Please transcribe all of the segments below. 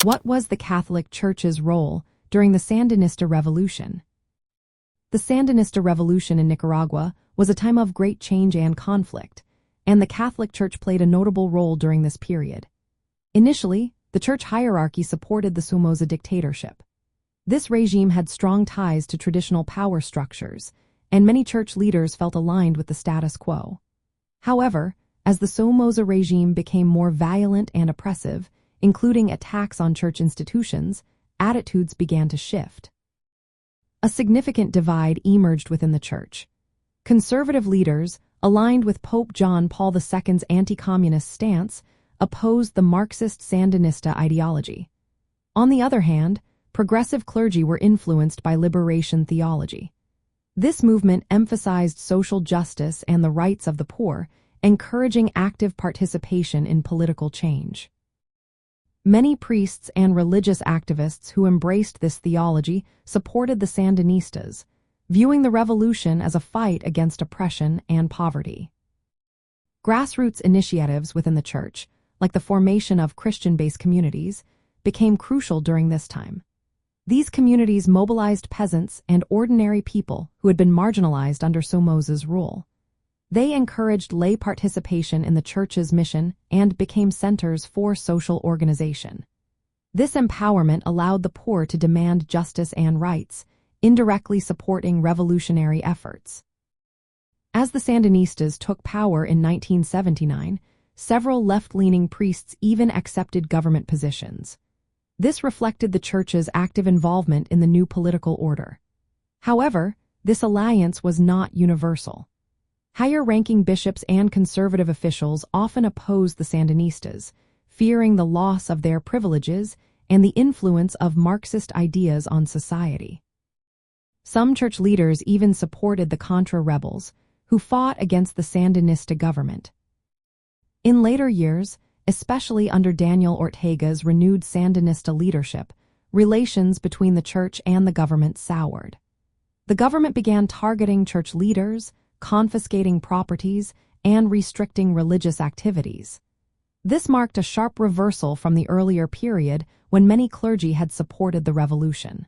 What was the Catholic Church's role during the Sandinista Revolution? The Sandinista Revolution in Nicaragua was a time of great change and conflict, and the Catholic Church played a notable role during this period. Initially, the church hierarchy supported the Somoza dictatorship. This regime had strong ties to traditional power structures, and many church leaders felt aligned with the status quo. However, as the Somoza regime became more violent and oppressive, including attacks on church institutions, attitudes began to shift. A significant divide emerged within the church. Conservative leaders, aligned with Pope John Paul II's anti-communist stance, opposed the Marxist Sandinista ideology. On the other hand, progressive clergy were influenced by liberation theology. This movement emphasized social justice and the rights of the poor, encouraging active participation in political change. Many priests and religious activists who embraced this theology supported the Sandinistas, viewing the revolution as a fight against oppression and poverty. Grassroots initiatives within the church, like the formation of Christian-based communities, became crucial during this time. These communities mobilized peasants and ordinary people who had been marginalized under Somoza's rule. They encouraged lay participation in the church's mission and became centers for social organization. This empowerment allowed the poor to demand justice and rights, indirectly supporting revolutionary efforts. As the Sandinistas took power in 1979, several left-leaning priests even accepted government positions. This reflected the church's active involvement in the new political order. However, this alliance was not universal. Higher-ranking bishops and conservative officials often opposed the Sandinistas, fearing the loss of their privileges and the influence of Marxist ideas on society. Some church leaders even supported the Contra rebels, who fought against the Sandinista government. In later years, especially under Daniel Ortega's renewed Sandinista leadership, relations between the church and the government soured. The government began targeting church leaders, confiscating properties, and restricting religious activities. This marked a sharp reversal from the earlier period when many clergy had supported the revolution.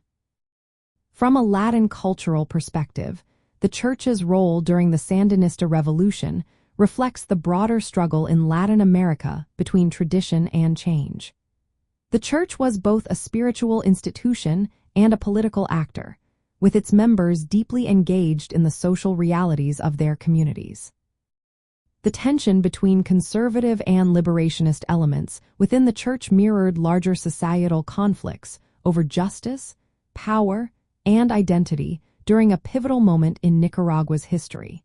From a Latin cultural perspective, the church's role during the Sandinista Revolution reflects the broader struggle in Latin America between tradition and change. The church was both a spiritual institution and a political actor, with its members deeply engaged in the social realities of their communities. The tension between conservative and liberationist elements within the church mirrored larger societal conflicts over justice, power, and identity during a pivotal moment in Nicaragua's history.